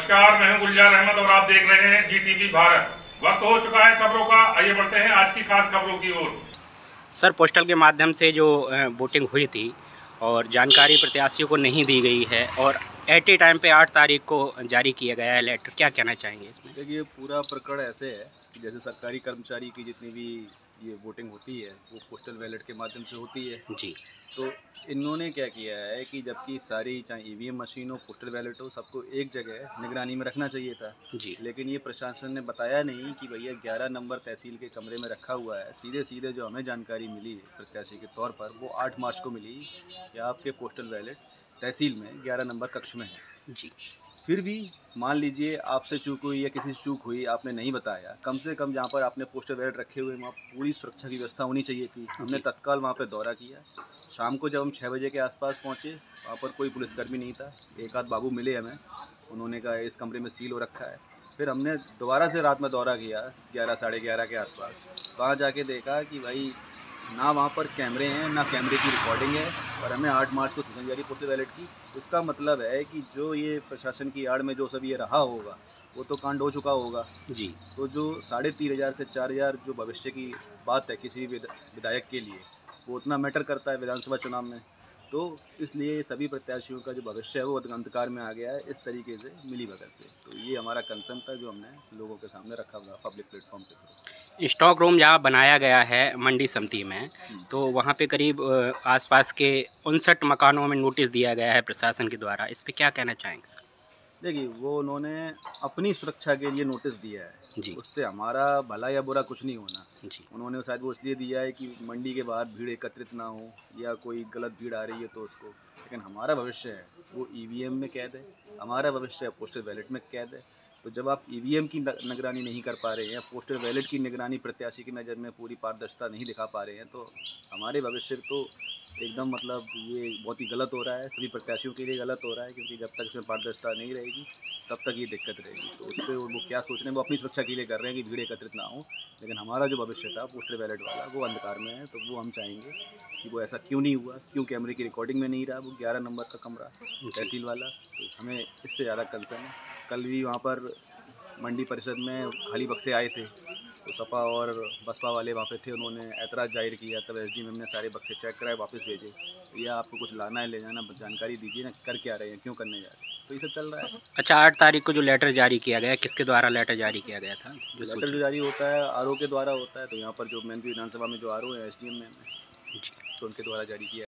नमस्कार, मैं हूं गुलजार अहमद और आप देख रहे हैं जीटीवी भारत। वक्त हो चुका है खबरों का, आइए बढ़ते हैं आज की खास खबरों की ओर। सर, पोस्टल के माध्यम से जो वोटिंग हुई थी और जानकारी प्रत्याशियों को नहीं दी गई है और एट ए टाइम पे 8 तारीख को जारी किया गया है लेटर, क्या कहना चाहेंगे इसमें? देखिए, पूरा प्रकरण ऐसे है कि जैसे सरकारी कर्मचारी की जितनी भी ये वोटिंग होती है वो पोस्टल बैलेट के माध्यम से होती है। जी। तो इन्होंने क्या किया है कि जबकि सारी चाहे ईवीएम मशीन हो, पोस्टल बैलेट हो, सबको एक जगह निगरानी में रखना चाहिए था। जी। लेकिन ये प्रशासन ने बताया नहीं कि भैया 11 नंबर तहसील के कमरे में रखा हुआ है। सीधे सीधे जो हमें जानकारी मिली प्रत्याशी के तौर पर वो 8 मार्च को मिली कि आपके पोस्टल बैलेट तहसील में 11 नंबर कक्ष में है। जी। फिर भी मान लीजिए आपसे चूक हुई या किसी से चूक हुई, आपने नहीं बताया, कम से कम जहाँ पर आपने पोस्टर बैलेट रखे हुए वहाँ पूरी सुरक्षा की व्यवस्था होनी चाहिए थी। हमने तत्काल वहाँ पे दौरा किया। शाम को जब हम 6 बजे के आसपास पहुँचे, वहाँ पर कोई पुलिसकर्मी नहीं था। एक आध बाबू मिले हमें, उन्होंने कहा इस कमरे में सील हो रखा है। फिर हमने दोबारा से रात में दौरा किया 11 साढ़े 11 के आसपास। वहाँ जाके देखा कि भाई ना वहाँ पर कैमरे हैं, ना कैमरे की रिकॉर्डिंग है और हमें 8 मार्च को सूचना जारी पोस्टल बैलेट की। उसका मतलब है कि जो ये प्रशासन की आड़ में जो सब ये रहा होगा वो तो कांड हो चुका होगा। जी। तो जो 3,500 से 4,000 जो भविष्य की बात है किसी भी विधायक के लिए, वो उतना मैटर करता है विधानसभा चुनाव में। तो इसलिए सभी प्रत्याशियों का जो भविष्य है वो अंधकार में आ गया है इस तरीके से मिलीभगत से। तो ये हमारा कंसर्न था जो हमने लोगों के सामने रखा हुआ पब्लिक प्लेटफॉर्म के थ्रू। स्टॉक रूम जहाँ बनाया गया है मंडी समिति में, तो वहाँ पे करीब आसपास के 59 मकानों में नोटिस दिया गया है प्रशासन के द्वारा। इस पे क्या कहना चाहेंगे सर? देखिए, वो उन्होंने अपनी सुरक्षा के लिए नोटिस दिया है। जी। उससे हमारा भला या बुरा कुछ नहीं होना। जी। उन्होंने शायद वो इसलिए दिया है कि मंडी के बाहर भीड़ एकत्रित ना हो या कोई गलत भीड़ आ रही है तो उसको। लेकिन हमारा भविष्य है वो ईवीएम में कैद है, हमारा भविष्य है पोस्टल बैलेट में कैद है। तो जब आप ईवीएम की निगरानी नहीं कर पा रहे हैं, पोस्टल बैलेट की निगरानी प्रत्याशी की नज़र में पूरी पारदर्शिता नहीं दिखा पा रहे हैं, तो हमारे भविष्य तो एकदम मतलब ये बहुत ही गलत हो रहा है। सभी प्रत्याशियों के लिए गलत हो रहा है, क्योंकि जब तक इसमें पारदर्शिता नहीं रहेगी तब तक ये दिक्कत रहेगी। तो उस पर वो क्या सोच रहे हैं, वो अपनी सुरक्षा के लिए कर रहे हैं कि भीड़ एकत्रित ना हो। लेकिन हमारा जो भविष्य था पोस्टल बैलेट वाला वो अंधकार में है। तो वो हम चाहेंगे कि वो ऐसा क्यों नहीं हुआ, क्यों कैमरे की रिकॉर्डिंग में नहीं रहा वो 11 नंबर का कमरा तहसील वाला। तो हमें इससे ज़्यादा कंसर्न है। कल भी वहाँ पर मंडी परिषद में खाली बक्से आए थे, तो सपा और बसपा वाले वहाँ पे थे, उन्होंने ऐतराज़ जाहिर किया। तब एसडीएम ने सारे बक्से चेक कराए, वापस भेजे। या आपको कुछ लाना है ले जाना, जानकारी दीजिए ना, कर क्या रहे हैं, क्यों करने जा रहे हैं। तो ये सब चल रहा है। अच्छा, 8 तारीख को जो लेटर जारी किया गया, किसके द्वारा लेटर जारी किया गया था? लेटर जो जारी होता है आरओ के द्वारा होता है। तो यहाँ पर जो मेन विधानसभा में जो आरओ है एसडीएम में, जी। तो उनके द्वारा जारी किया।